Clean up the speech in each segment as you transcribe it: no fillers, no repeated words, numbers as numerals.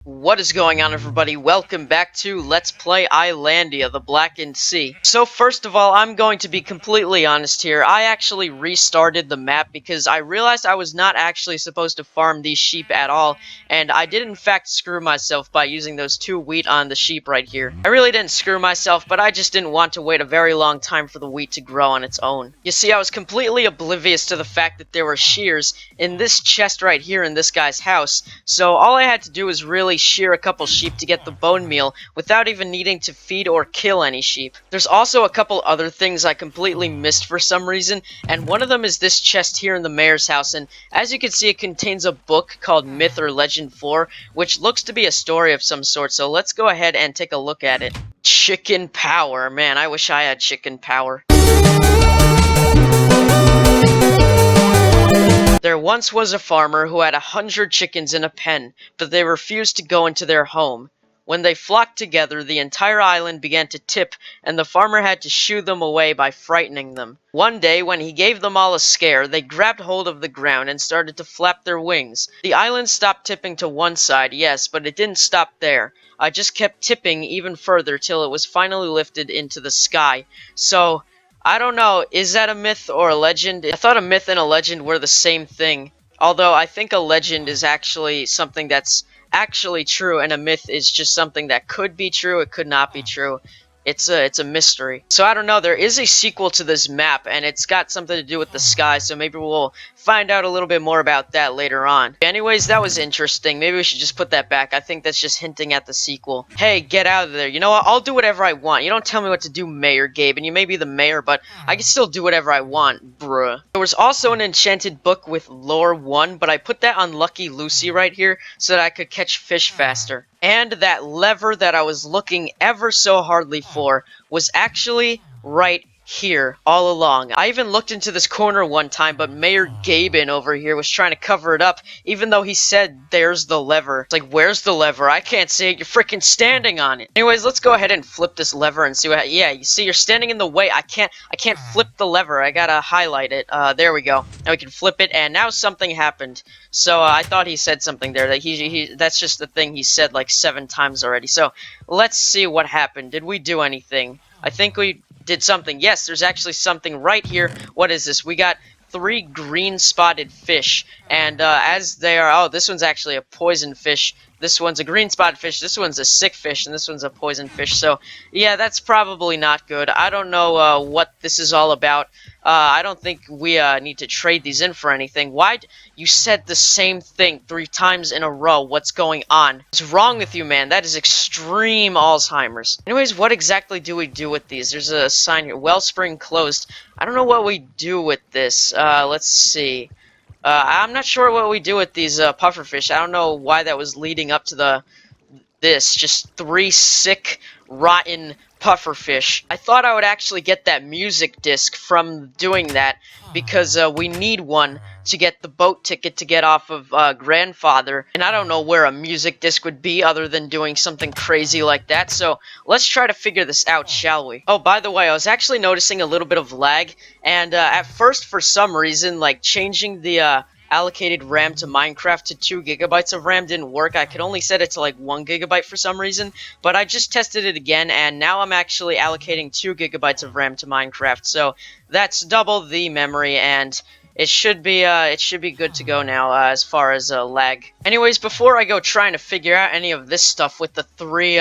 What is going on, everybody? Welcome back to Let's Play Islandia, the Blackened Sea. So first of all, I'm going to be completely honest here. I actually restarted the map because I realized I was not actually supposed to farm these sheep at all, and I did in fact screw myself by using those 2 wheat on the sheep right here. I really didn't screw myself, but I just didn't want to wait a very long time for the wheat to grow on its own. You see, I was completely oblivious to the fact that there were shears in this chest right here in this guy's house, so all I had to do was really shear a couple sheep to get the bone meal without even needing to feed or kill any sheep. There's also a couple other things I completely missed for some reason, and one of them is this chest here in the mayor's house, and as you can see it contains a book called Myth or Legend 4, which looks to be a story of some sort, so let's go ahead and take a look at it. Chicken power. Man, I wish I had chicken power. There once was a farmer who had 100 chickens in a pen, but they refused to go into their home. When they flocked together, the entire island began to tip, and the farmer had to shoo them away by frightening them. One day, when he gave them all a scare, they grabbed hold of the ground and started to flap their wings. The island stopped tipping to one side, yes, but it didn't stop there. I just kept tipping even further till it was finally lifted into the sky. So, I don't know, is that a myth or a legend? I thought a myth and a legend were the same thing. Although I think a legend is actually something that's actually true, and a myth is just something that could be true, it could not be true. It's a mystery. So I don't know, there is a sequel to this map, and it's got something to do with the sky, so maybe we'll find out a little bit more about that later on. Anyways, that was interesting. Maybe we should just put that back. I think that's just hinting at the sequel. Hey, get out of there. You know what? I'll do whatever I want. You don't tell me what to do, Mayor Gabe, and you may be the mayor, but I can still do whatever I want, bruh. There was also an enchanted book with lore 1, but I put that on Lucky Lucy right here so that I could catch fish faster. And that lever that I was looking ever so hardly for was actually right here all along. I even looked into this corner one time, but Mayor Gabin over here was trying to cover it up, even though he said there's the lever. It's like, where's the lever? I can't see it. You're freaking standing on it. Anyways, let's go ahead and flip this lever and see what. Yeah, you see, you're standing in the way. I can't flip the lever. I gotta highlight it. There we go. Now we can flip it, and now something happened. So I thought he said something there. That that's just the thing he said like 7 times already. So let's see what happened. Did we do anything? I think we did something. Yes, there's actually something right here. What is this? We got 3 green spotted fish, and as they are, oh, this one's actually a poison fish. This one's a green spotted fish, this one's a sick fish, and this one's a poison fish. So yeah, that's probably not good. I don't know what this is all about. I don't think we need to trade these in for anything. Why? You said the same thing 3 times in a row. What's going on? What's wrong with you, man? That is extreme Alzheimer's. Anyways, what exactly do we do with these? There's a sign here. Wellspring closed. I don't know what we do with this. Let's see. I'm not sure what we do with these pufferfish. I don't know why that was leading up to this. Just 3 sick, rotten pufferfish. I thought I would actually get that music disc from doing that, because we need one to get the boat ticket to get off of Grandfather, and I don't know where a music disc would be other than doing something crazy like that, so let's try to figure this out, shall we? Oh, by the way, I was actually noticing a little bit of lag, and at first, for some reason, like, changing the allocated RAM to Minecraft to 2 gigabytes of RAM didn't work. I could only set it to like 1 gigabyte for some reason, but I just tested it again, and now I'm actually allocating 2 gigabytes of RAM to Minecraft, so that's double the memory, and it should be good to go now as far as lag. Anyways, before I go trying to figure out any of this stuff with the 3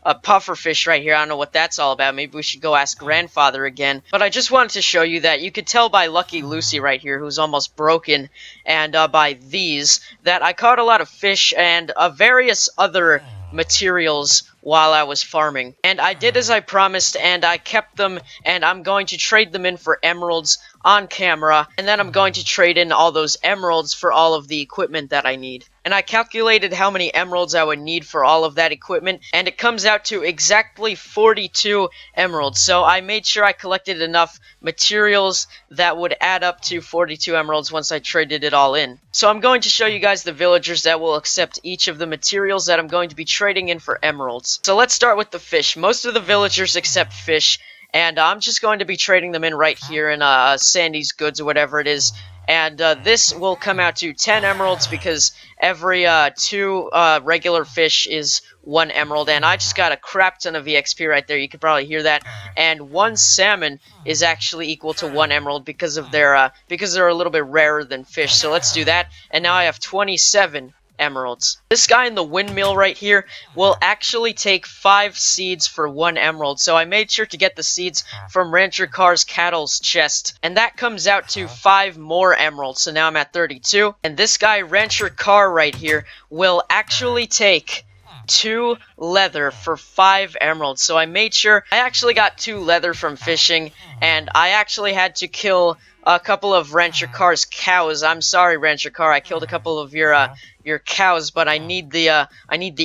pufferfish right here, I don't know what that's all about. Maybe we should go ask Grandfather again. But I just wanted to show you that you could tell by Lucky Lucy right here, who's almost broken, and by these, that I caught a lot of fish and various other materials while I was farming. And I did as I promised, and I kept them, and I'm going to trade them in for emeralds on camera, and then I'm going to trade in all those emeralds for all of the equipment that I need. And I calculated how many emeralds I would need for all of that equipment, and it comes out to exactly 42 emeralds. So I made sure I collected enough materials that would add up to 42 emeralds once I traded it all in. So I'm going to show you guys the villagers that will accept each of the materials that I'm going to be trading in for emeralds. So let's start with the fish. Most of the villagers accept fish, and I'm just going to be trading them in right here in Sandy's Goods or whatever it is. And this will come out to 10 emeralds because every 2 regular fish is 1 emerald. And I just got a crap ton of EXP right there. You can probably hear that. And 1 salmon is actually equal to 1 emerald because of their because they're a little bit rarer than fish. So let's do that. And now I have 27 emeralds. This guy in the windmill right here will actually take 5 seeds for 1 emerald. So I made sure to get the seeds from Rancher Carr's cattle's chest. And that comes out to 5 more emeralds. So now I'm at 32. And this guy, Rancher Carr right here, will actually take 2 leather for 5 emeralds. So I made sure I actually got 2 leather from fishing, and I actually had to kill a couple of Rancher Carr's cows. I'm sorry, Rancher Carr, I killed a couple of your cows, but I need the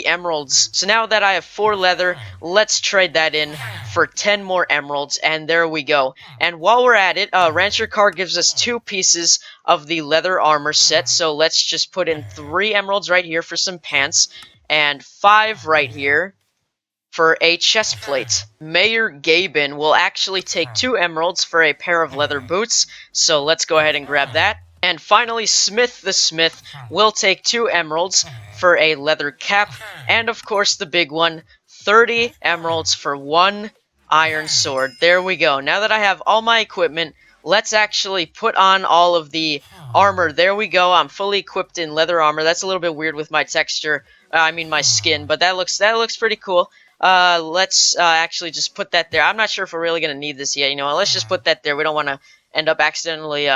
emeralds. So now that I have 4 leather, let's trade that in for 10 more emeralds, and there we go. And while we're at it, Rancher Carr gives us 2 pieces of the leather armor set, so let's just put in 3 emeralds right here for some pants, and 5 right here for a chest plate. Mayor Gettin will actually take 2 emeralds for a pair of leather boots, so let's go ahead and grab that. And finally, Smith the Smith will take 2 emeralds for a leather cap, and of course the big one, 30 emeralds for 1 iron sword. There we go. Now that I have all my equipment, let's actually put on all of the armor. There we go. I'm fully equipped in leather armor. That's a little bit weird with my texture. I mean my skin, but that looks pretty cool. Let's actually just put that there. I'm not sure if we're really gonna need this yet. You know, let's just put that there. We don't want to end up accidentally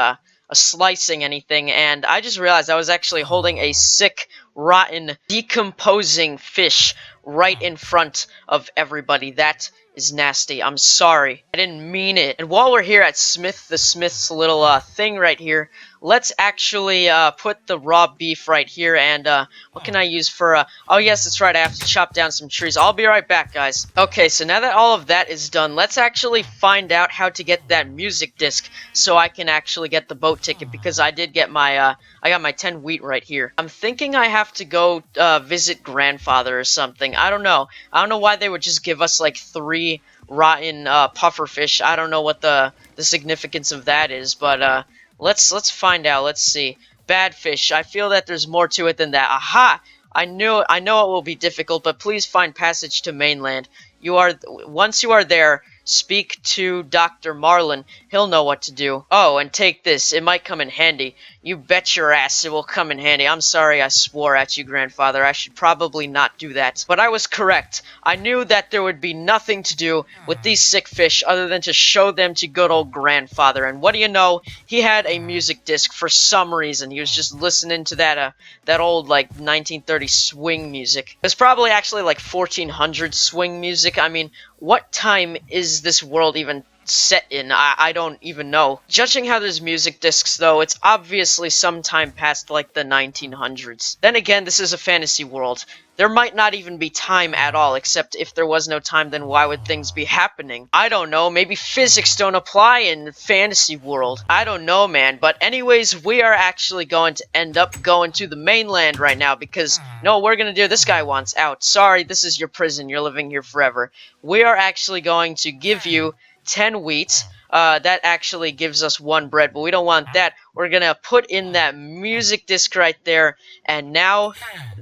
slicing anything. And I just realized I was actually holding a sick, rotten, decomposing fish right in front of everybody. That is nasty. I'm sorry. I didn't mean it. And while we're here at Smith the Smith's little thing right here, let's actually put the raw beef right here. And what can I use for oh yes, that's right, I have to chop down some trees. I'll be right back, guys. Okay, so now that all of that is done, let's actually find out how to get that music disc so I can actually get the boat ticket, because I did get my I got my 10 wheat right here. I'm thinking I have to go visit grandfather or something. I don't know why they would just give us like 3 rotten puffer fish. I don't know what the significance of that is, but let's find out. Let's see. Bad fish. I feel that there's more to it than that. Aha! I know it will be difficult, but please find passage to mainland. Once you are there, speak to Dr. Marlin. He'll know what to do. Oh, and take this. It might come in handy. You bet your ass it will come in handy. I'm sorry I swore at you, grandfather. I should probably not do that. But I was correct. I knew that there would be nothing to do with these sick fish other than to show them to good old grandfather. And what do you know? He had a music disc for some reason. He was just listening to that old, like, 1930s swing music. It was probably actually, like, 1400 swing music. I mean, what time is this world even set in? I don't even know. Judging how there's music discs, though, it's obviously sometime past, like, the 1900s. Then again, this is a fantasy world. There might not even be time at all, except if there was no time, then why would things be happening? I don't know, maybe physics don't apply in fantasy world. I don't know, man, but anyways, we are actually going to end up going to the mainland right now, because, no, we're gonna do, this guy wants out. Sorry, this is your prison, you're living here forever. We are actually going to give you 10 wheat. That actually gives us 1 bread, but we don't want that. We're gonna put in that music disc right there, and now,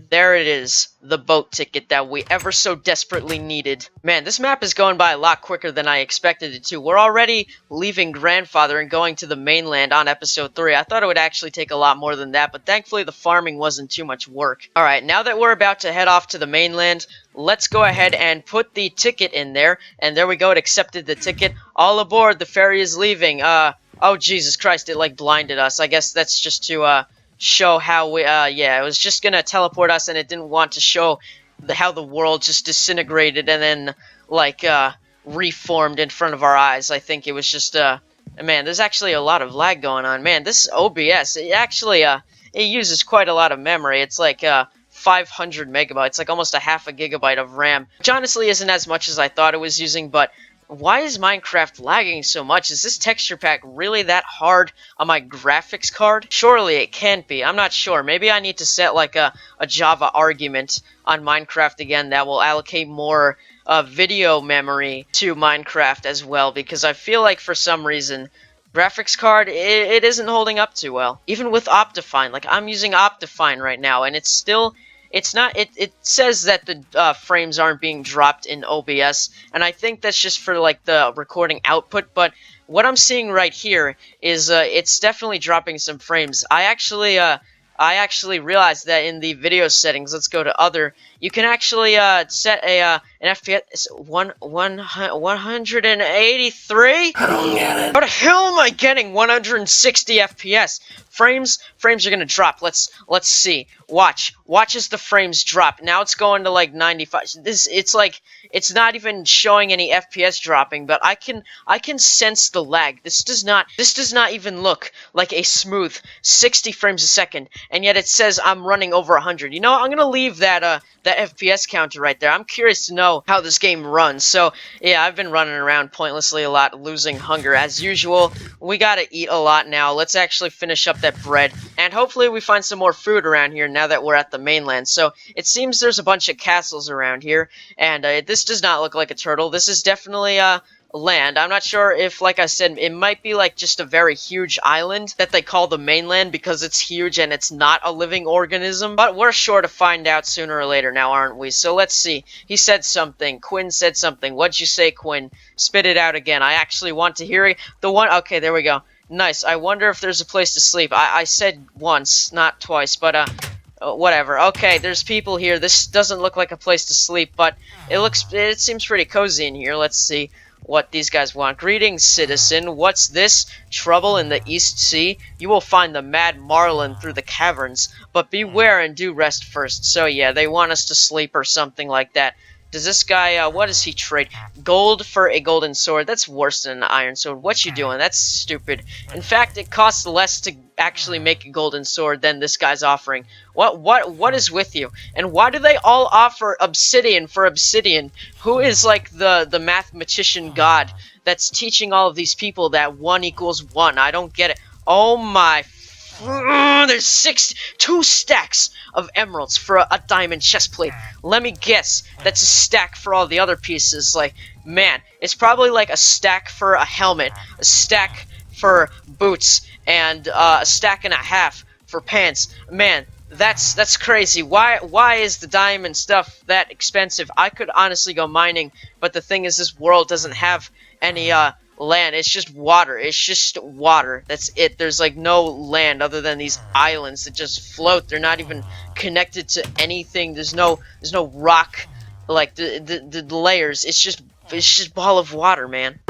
there it is, the boat ticket that we ever so desperately needed. Man, this map is going by a lot quicker than I expected it to. We're already leaving grandfather and going to the mainland on episode 3. I thought it would actually take a lot more than that, but thankfully the farming wasn't too much work. Alright, now that we're about to head off to the mainland, let's go ahead and put the ticket in there, and there we go, it accepted the ticket. All aboard, the ferry is leaving. Oh Jesus Christ, it like blinded us. I guess that's just to show how we, yeah, it was just gonna teleport us, and it didn't want to show how the world just disintegrated and then, like, reformed in front of our eyes. I think it was just, man, there's actually a lot of lag going on. Man, this OBS, it actually, it uses quite a lot of memory. It's like, 500 megabytes, like almost a half a gigabyte of RAM, which honestly isn't as much as I thought it was using, but why is Minecraft lagging so much? Is this texture pack really that hard on my graphics card? Surely it can't be. I'm not sure. Maybe I need to set like a Java argument on Minecraft again that will allocate more video memory to Minecraft as well, because I feel like for some reason Graphics card, it isn't holding up too well. Even with Optifine, like I'm using Optifine right now, and it's still, it's not, it says that the frames aren't being dropped in OBS, and I think that's just for like the recording output, but what I'm seeing right here is it's definitely dropping some frames. I actually realized that in the video settings, let's go to other, you can actually set a an FPS 183. I don't get it. How the hell am I getting 160 FPS? Frames are gonna drop. Let's see. Watch as the frames drop. Now it's going to like 95. It's like it's not even showing any FPS dropping, but I can sense the lag. This does not even look like a smooth 60 frames a second, and yet it says I'm running over 100. You know, I'm gonna leave that that FPS counter right there. I'm curious to know how this game runs. So yeah, I've been running around pointlessly a lot, losing hunger as usual. We gotta eat a lot now. Let's actually finish up that bread, and hopefully we find some more food around here now that we're at the mainland. So it seems there's a bunch of castles around here, and this does not look like a turtle. This is definitely land. I'm not sure if, like I said, it might be like just a very huge island that they call the mainland because it's huge and it's not a living organism, but we're sure to find out sooner or later now, aren't we? So let's see. He said something. Quinn said something. What'd you say, Quinn? Spit it out again. I actually want to hear it. The one, okay, there we go. Nice. I wonder if there's a place to sleep. I said once, not twice, but whatever. Okay, there's people here. This doesn't look like a place to sleep, but it seems pretty cozy in here. Let's see what these guys want. Greetings, citizen. What's this? Trouble in the East Sea? You will find the mad marlin through the caverns, but beware and do rest first. So yeah, they want us to sleep or something like that. Does this guy, what does he trade? Gold for a golden sword. That's worse than an iron sword. What you doing? That's stupid. In fact, it costs less to actually make a golden sword than this guy's offering. What is with you? And why do they all offer obsidian for obsidian? Who is like the mathematician god that's teaching all of these people that 1 equals 1? I don't get it. Oh my... There's 2 stacks of emeralds for a diamond chestplate. Let me guess, that's a stack for all the other pieces. Like, man, it's probably like a stack for a helmet, a stack for boots, and a stack and a half for pants. Man, that's crazy. Why is the diamond stuff that expensive? I could honestly go mining, but the thing is, this world doesn't have any land. It's just water. It's just water. That's it. There's like no land other than these islands that just float. They're not even connected to anything. There's no rock, like the layers. It's just ball of water, man.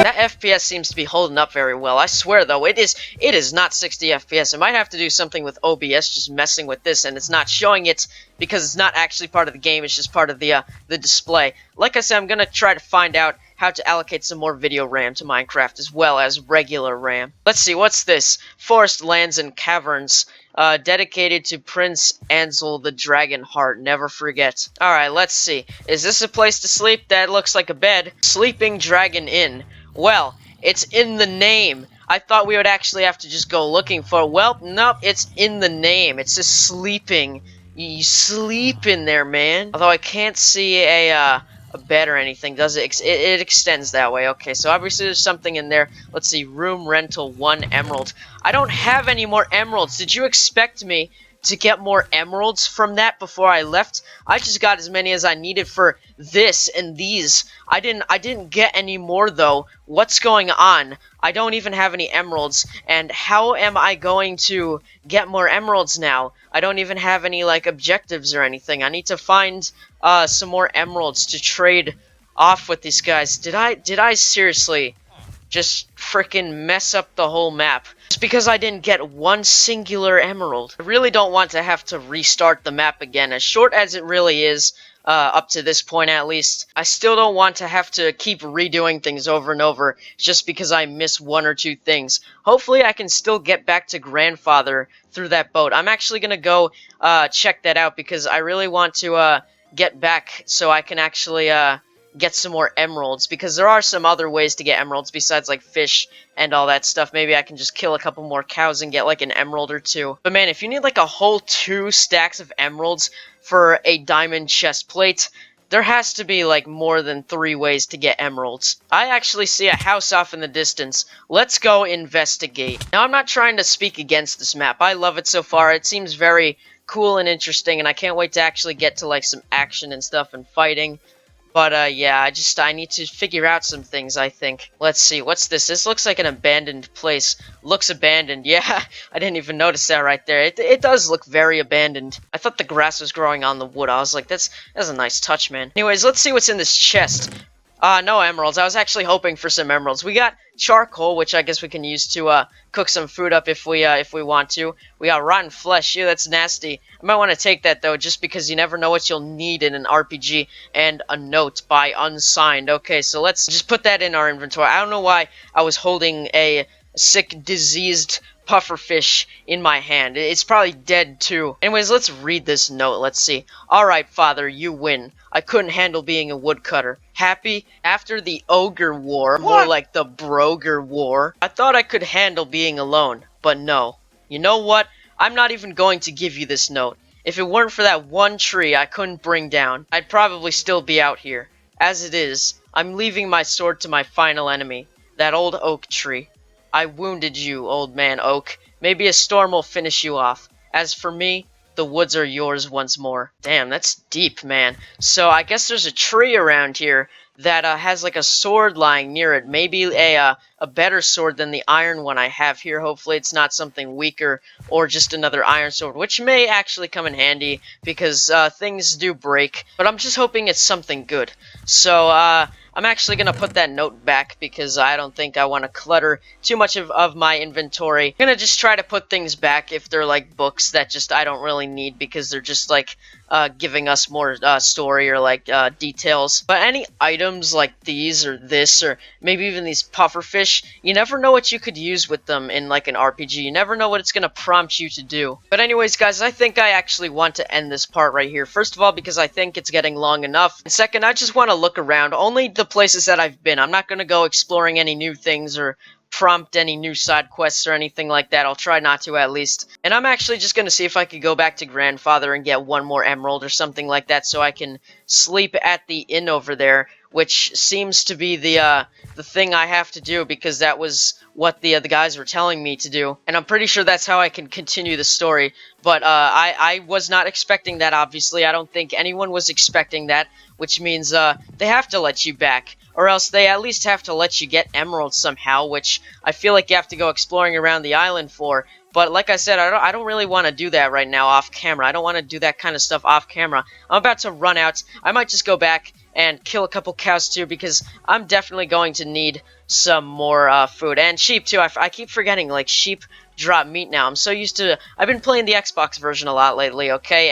That FPS seems to be holding up very well. I swear though, it is not 60 FPS. I might have to do something with OBS, just messing with this, and it's not showing it because it's not actually part of the game. It's just part of the display. Like I said, I'm gonna try to find out how to allocate some more video RAM to Minecraft as well as regular RAM. Let's see, what's this? Forest lands and caverns. Dedicated to Prince Ansel the Dragonheart. Never forget. Alright, let's see. Is this a place to sleep? That looks like a bed. Sleeping Dragon Inn. Well, it's in the name. I thought we would actually have to just go looking for it. Well, nope, it's in the name. It says sleeping. You sleep in there, man. Although I can't see a bed or anything, does it? It extends that way. Okay, so obviously there's something in there. Let's see, room rental 1 emerald. I don't have any more emeralds. Did you expect me to get more emeralds from that before I left? I just got as many as I needed for this and these. I didn't get any more though. What's going on? I don't even have any emeralds, and how am I going to get more emeralds now? I don't even have any like objectives or anything. I need to find some more emeralds to trade off with these guys. Did I seriously just frickin' mess up the whole map just because I didn't get one singular emerald? I really don't want to have to restart the map again, as short as it really is, up to this point at least. I still don't want to have to keep redoing things over and over just because I miss 1 or 2 things. Hopefully I can still get back to Grandfather through that boat. I'm actually gonna go check that out because I really want to get back so I can actually get some more emeralds, because there are some other ways to get emeralds besides like fish and all that stuff. Maybe I can just kill a couple more cows and get like an emerald or 2. But man, if you need like a whole 2 stacks of emeralds for a diamond chest plate, There has to be, like, more than 3 ways to get emeralds. I actually see a house off in the distance. Let's go investigate. Now, I'm not trying to speak against this map. I love it so far. It seems very cool and interesting, and I can't wait to actually get to, like, some action and stuff and fighting. But, yeah, I need to figure out some things, I think. Let's see, what's this? This looks like an abandoned place. Looks abandoned. Yeah, I didn't even notice that right there. It does look very abandoned. I thought the grass was growing on the wood. I was like, that's a nice touch, man. Anyways, let's see what's in this chest. No emeralds. I was actually hoping for some emeralds. We got charcoal, which I guess we can use to, cook some food up if we want to. We got rotten flesh. Ew, that's nasty. I might want to take that, though, just because you never know what you'll need in an RPG. And a note by Unsigned. Okay, so let's just put that in our inventory. I don't know why I was holding a sick, diseased pufferfish in my hand. It's probably dead, too. Anyways, let's read this note. Let's see. Alright, Father, you win. I couldn't handle being a woodcutter. Happy? After the Ogre War, more like the Broger War, I thought I could handle being alone. But no. You know what? I'm not even going to give you this note. If it weren't for that one tree I couldn't bring down, I'd probably still be out here. As it is, I'm leaving my sword to my final enemy, that old oak tree. I wounded you, old man oak. Maybe a storm will finish you off. As for me, the woods are yours once more. Damn, that's deep, man. So I guess there's a tree around here that has like a sword lying near it. Maybe a better sword than the iron one I have here. Hopefully it's not something weaker or just another iron sword, which may actually come in handy because things do break. But I'm just hoping it's something good. So I'm actually going to put that note back because I don't think I want to clutter too much of my inventory. I'm going to just try to put things back if they're like books that just I don't really need because they're just like giving us more story or like details. But any items like these or this or maybe even these pufferfish, you never know what you could use with them in like an RPG. You never know what it's going to prompt you to do. But anyways, guys, I think I actually want to end this part right here. First of all, because I think it's getting long enough. And second, I just want to look around. Only the places that I've been. I'm not going to go exploring any new things or prompt any new side quests or anything like that. I'll try not to, at least. And I'm actually just going to see if I could go back to Grandfather and get one more emerald or something like that so I can sleep at the inn over there, which seems to be the thing I have to do because that was what the guys were telling me to do. And I'm pretty sure that's how I can continue the story. But I was not expecting that, obviously. I don't think anyone was expecting that, which means they have to let you back. Or else they at least have to let you get emeralds somehow, which I feel like you have to go exploring around the island for. But like I said, I don't really want to do that right now off camera. I don't want to do that kind of stuff off camera. I'm about to run out. I might just go back and kill a couple cows too because I'm definitely going to need some more food. And sheep too. I keep forgetting, like, sheep drop meat now. I'm so used to... I've been playing the Xbox version a lot lately, okay?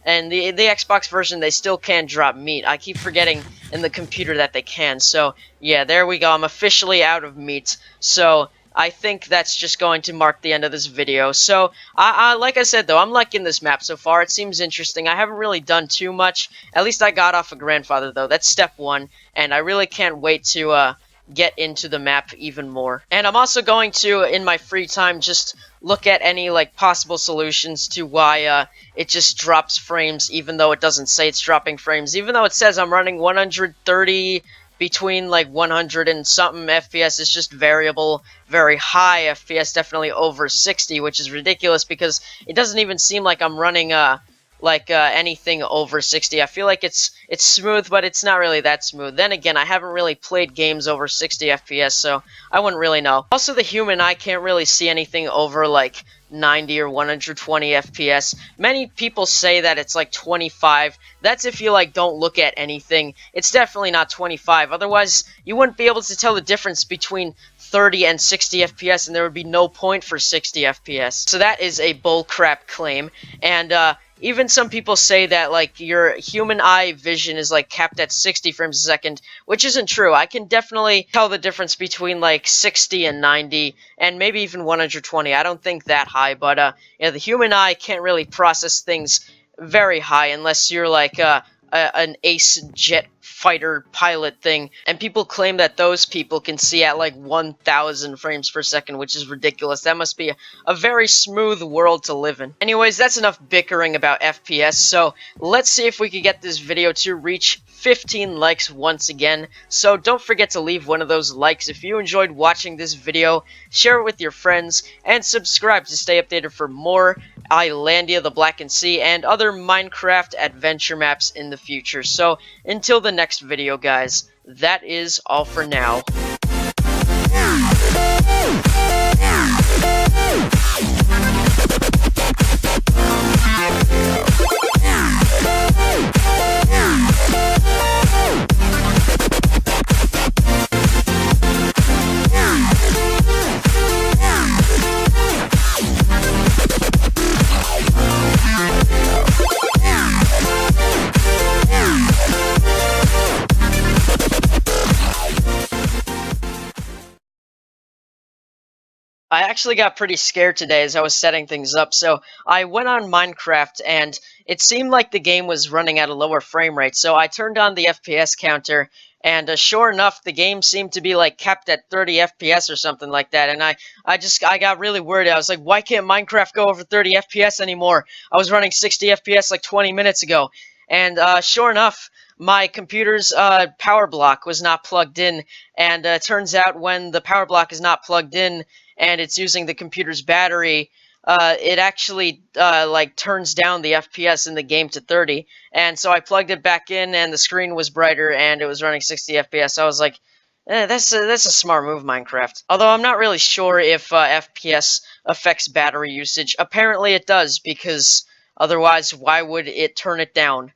And the Xbox version, they still can drop meat. I keep forgetting in the computer that they can. So, yeah, there we go. I'm officially out of meat. So, I think that's just going to mark the end of this video. So, like I said, though, I'm liking this map so far. It seems interesting. I haven't really done too much. At least I got off of Grandfather, though. That's step one. And I really can't wait to get into the map even more. And I'm also going to, in my free time, just look at any like possible solutions to why it just drops frames even though it doesn't say it's dropping frames. Even though it says I'm running 130 between like 100 and something FPS, it's just variable, very high FPS, definitely over 60, which is ridiculous because it doesn't even seem like I'm running anything over 60. I feel like it's smooth, but it's not really that smooth. Then again, I haven't really played games over 60 FPS, so I wouldn't really know. Also, the human eye can't really see anything over like 90 or 120 FPS. Many people say that it's like 25. That's if you like don't look at anything. It's definitely not 25. Otherwise, you wouldn't be able to tell the difference between 30 and 60 FPS, and there would be no point for 60 FPS. So that is a bullcrap claim. And even some people say that, like, your human eye vision is, like, capped at 60 frames a second, which isn't true. I can definitely tell the difference between, like, 60 and 90, and maybe even 120. I don't think that high, but, yeah, the human eye can't really process things very high unless you're, like, an ace jet fighter pilot thing, and people claim that those people can see at like 1,000 frames per second, which is ridiculous. That must be a very smooth world to live in. Anyways, that's enough bickering about FPS, so let's see if we can get this video to reach 15 likes once again. So don't forget to leave one of those likes if you enjoyed watching this video, share it with your friends, and subscribe to stay updated for more Islandia, the Blackened Sea, and other Minecraft adventure maps in the future. So until the next video, guys, that is all for now. I actually got pretty scared today as I was setting things up, so I went on Minecraft and it seemed like the game was running at a lower frame rate, so I turned on the FPS counter, and sure enough, the game seemed to be like kept at 30 FPS or something like that, and I got really worried. I was like, why can't Minecraft go over 30 FPS anymore? I was running 60 FPS like 20 minutes ago, and sure enough, my computer's power block was not plugged in, and turns out when the power block is not plugged in, and it's using the computer's battery, it actually like turns down the FPS in the game to 30. And so I plugged it back in, and the screen was brighter, and it was running 60 FPS. I was like, that's a smart move, Minecraft. Although I'm not really sure if FPS affects battery usage. Apparently it does, because otherwise, why would it turn it down?